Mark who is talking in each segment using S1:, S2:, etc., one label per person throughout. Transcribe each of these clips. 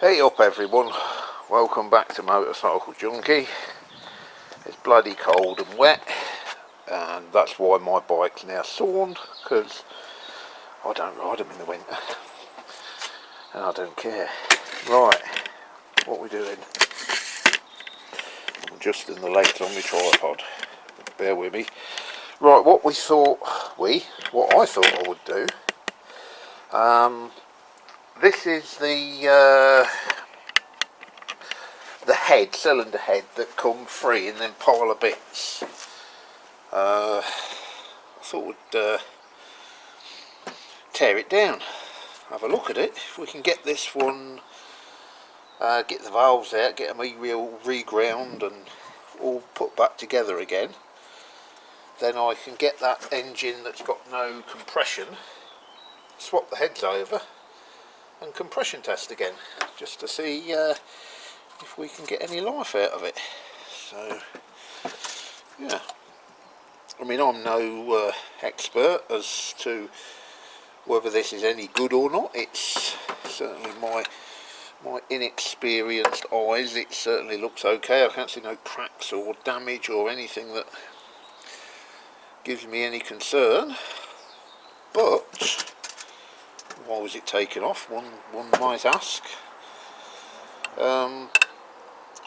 S1: Hey up everyone, welcome back to Motorcycle Junkie. It's bloody cold and wet, and that's why my bike's now sawned, because I don't ride them in the winter and I don't care. Right, what we doing? I'm adjusting the legs on my tripod, bear with me. Right, what I thought I would do, this is the cylinder head that come free in them pile of bits. I thought we'd tear it down, have a look at it. If we can get this one, get the valves out, get them reground and all put back together again, then I can get that engine that's got no compression, swap the heads over and compression test again, just to see if we can get any life out of it. So yeah, I mean, I'm no expert as to whether this is any good or not. It's certainly my inexperienced eyes, it certainly looks okay. I can't see no cracks or damage or anything that gives me any concern, but why was it taken off, one might ask.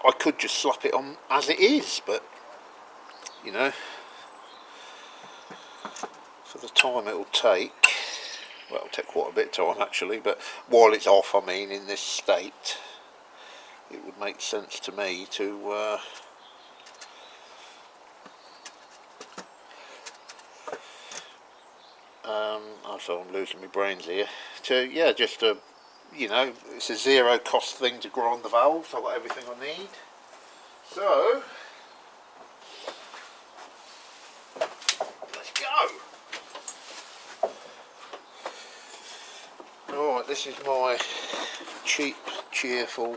S1: I could just slap it on as it is, but you know, for the time it'll take, well, it'll take quite a bit of time actually, but while it's off, I mean, in this state, it would make sense to me to so I'm losing my brains here, just to, you know, it's a zero cost thing to grind the valves. I've got everything I need, so let's go. Alright, this is my cheap, cheerful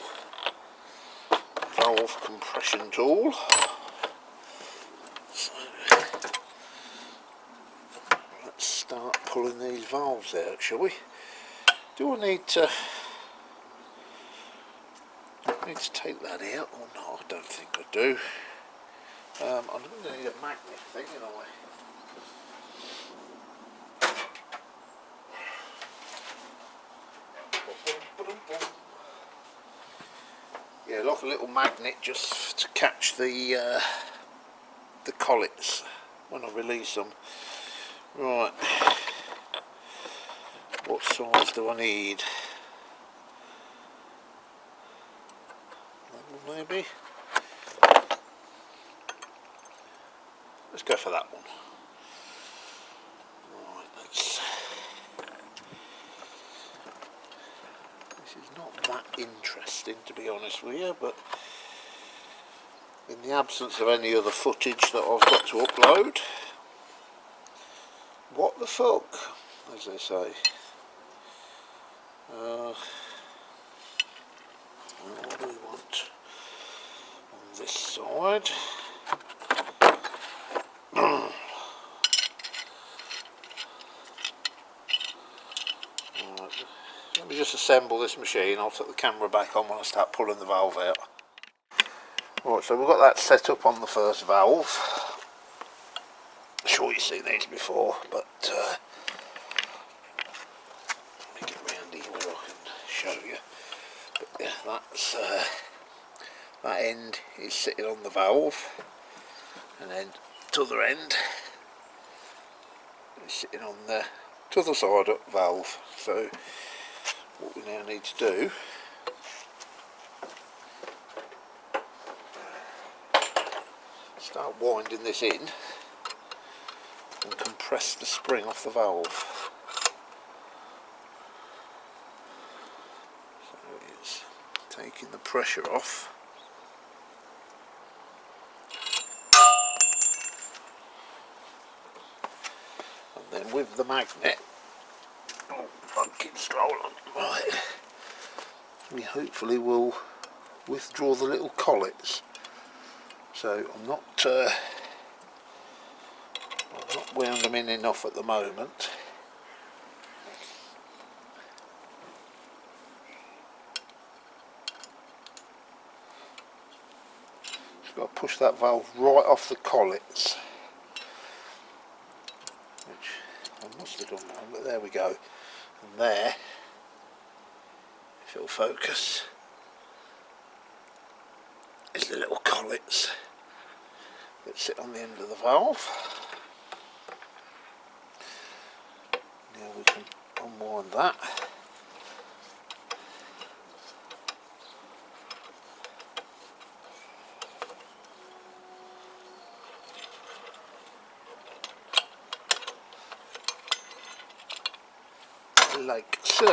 S1: valve compression tool. So let's start pulling these valves out, shall we? Do I need to take that out or not? I don't think I do. I'm going to need a magnet thing, you know. Yeah, like a little magnet just to catch the collets when I release them. Right, what size do I need? Maybe. Let's go for that one. Right, this is not that interesting, to be honest with you, but in the absence of any other footage that I've got to upload, what the fuck, as they say. What do we want on this side? Right, let me just assemble this machine. I'll take the camera back on when I start pulling the valve out. Right, so we've got that set up on the first valve. I'm sure you've seen these before, but let me get round here where I can show you. But yeah, that's that end is sitting on the valve, and then the other end is sitting on the other side of the valve. So what we now need to do, start winding this in and compress the spring off the valve. So it's taking the pressure off. And then with the magnet, fucking stroll on, right, we hopefully will withdraw the little collets. So I'm not wound them in enough at the moment. got to push that valve right off the collets, which I must have done wrong, but there we go. And there, if it'll focus, is the little collets that sit on the end of the valve. Now we can unwind that. Like so.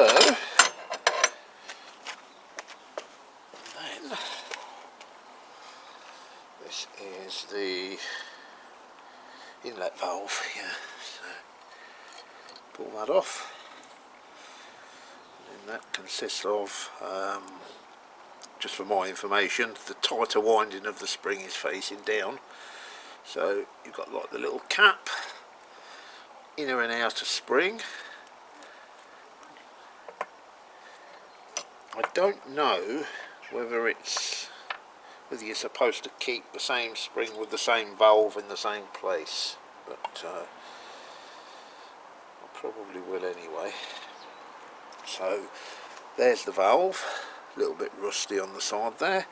S1: And then this is the inlet valve here. So pull that off. And that consists of, just for my information, the tighter winding of the spring is facing down. So you've got like the little cap, inner and outer spring. I don't know whether you're supposed to keep the same spring with the same valve in the same place, but I probably will anyway. So there's the valve, a little bit rusty on the side there,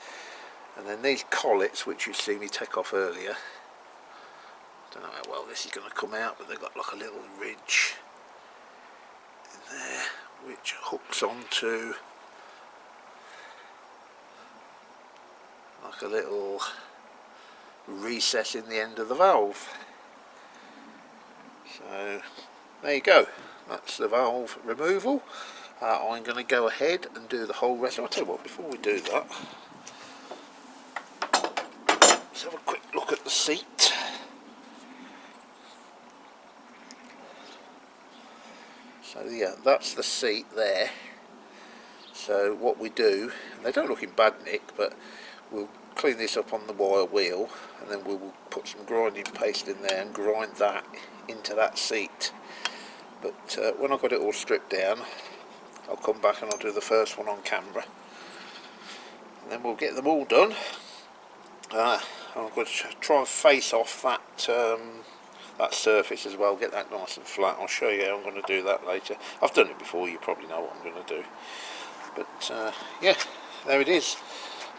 S1: and then these collets which you see me take off earlier, I don't know how well this is going to come out, but they've got like a little ridge in there which hooks onto like a little recess in the end of the valve. So there you go, that's the valve removal. I'm going to go ahead and do the whole rest. I'll tell you what, before we do that, let's have a quick look at the seat. So yeah, that's the seat there. So what we do, they don't look in bad nick, but we'll clean this up on the wire wheel, and then we will put some grinding paste in there and grind that into that seat. But when I've got it all stripped down, I'll come back and I'll do the first one on camera, and then we'll get them all done. I'm going to try and face off that surface as well, get that nice and flat. I'll show you how I'm going to do that later. I've done it before, you probably know what I'm going to do. But yeah, there it is.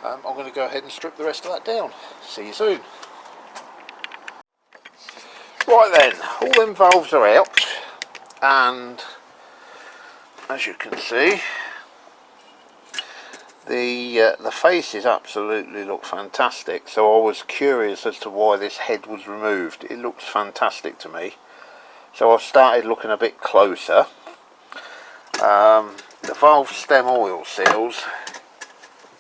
S1: I'm going to go ahead and strip the rest of that down. See you soon. Right then, all them valves are out, and as you can see, the faces absolutely look fantastic. So I was curious as to why this head was removed. It looks fantastic to me. So I've started looking a bit closer. The valve stem oil seals,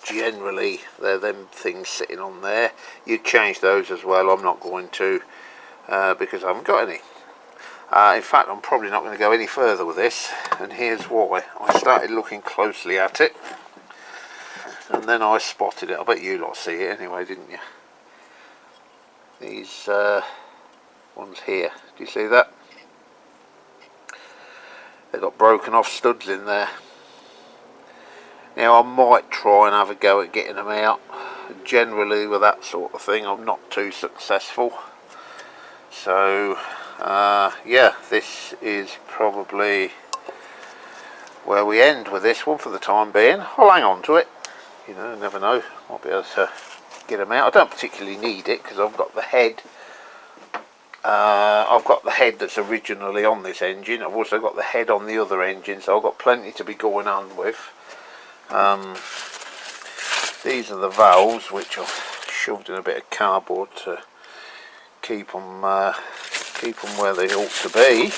S1: generally they're them things sitting on there. You'd change those as well. I'm not going to, because I haven't got any. In fact, I'm probably not going to go any further with this, and here's why. I started looking closely at it, and then I spotted it. I bet you lot see it anyway, didn't you? These ones here, do you see that? They've got broken off studs in there. Now I might try and have a go at getting them out. Generally with that sort of thing I'm not too successful. So yeah, this is probably where we end with this one for the time being. I'll hang on to it, you know, never know, might be able to get them out. I don't particularly need it because I've got the head. I've got the head that's originally on this engine. I've also got the head on the other engine, so I've got plenty to be going on with. These are the valves which I've shoved in a bit of cardboard to keep them where they ought to be.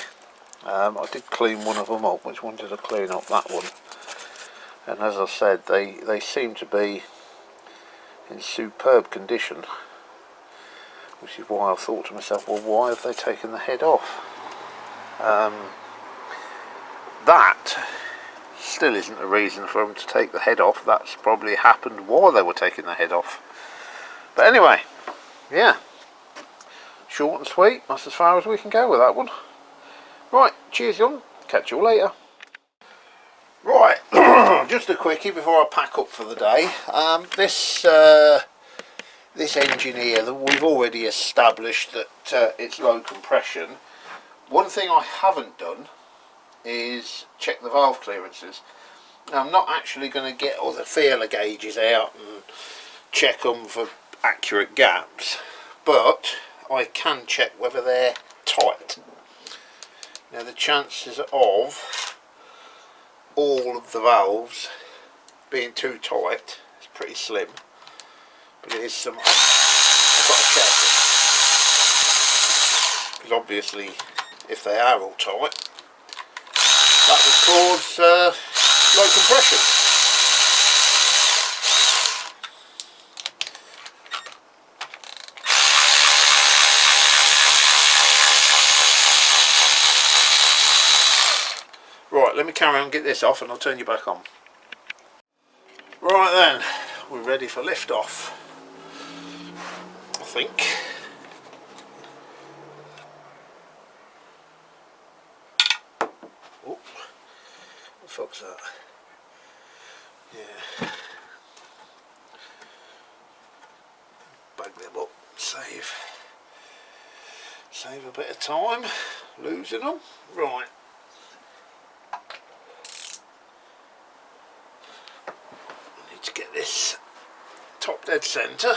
S1: I did clean one of them up. Which one did I clean up? That one. And as I said, they seem to be in superb condition, which is why I thought to myself, well, why have they taken the head off? That still isn't a reason for them to take the head off. That's probably happened while they were taking the head off. But anyway, yeah, short and sweet, that's as far as we can go with that one. Right, cheers on, catch you all later. Right, just a quickie before I pack up for the day. This this engine here, that we've already established that it's low compression. One thing I haven't done is check the valve clearances. Now, I'm not actually going to get all the feeler gauges out and check them for accurate gaps, but I can check whether they're tight. Now, the chances of all of the valves being too tight is pretty slim, but it is something I've got to check, because obviously if they are all tight, that would cause low compression. Right, let me carry on and get this off and I'll turn you back on. Right then, we're ready for lift off, I think. Oh, what the fuck's that? Yeah. Bag them up, save a bit of time losing them. Right. To get this top dead centre.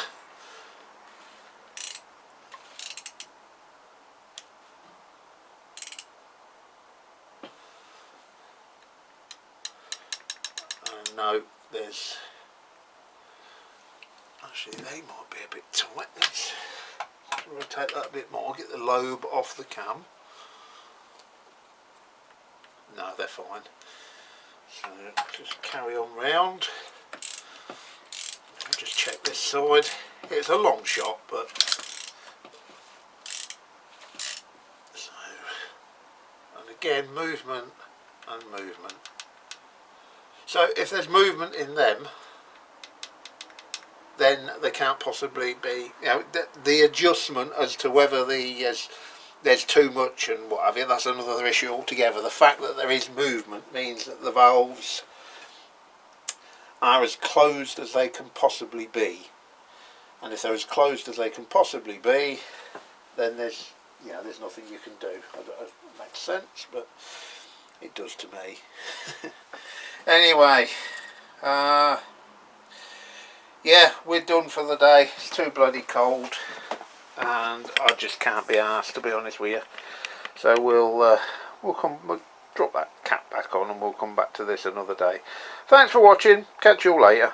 S1: And no, there's actually, they might be a bit tight. Let's rotate that a bit more, get the lobe off the cam. No, they're fine. So just carry on round. Just check this side. It's a long shot, but so, and again, movement and movement. So if there's movement in them, then there can't possibly be, you know, the adjustment as to whether there's too much and what have you. That's another issue altogether. The fact that there is movement means that the valves are as closed as they can possibly be, and if they're as closed as they can possibly be, then there's nothing you can do. I don't know if it makes sense, but it does to me. Anyway, yeah, we're done for the day. It's too bloody cold and I just can't be arsed, to be honest with you. So we'll drop that cap back on and we'll come back to this another day. Thanks for watching. Catch you all later.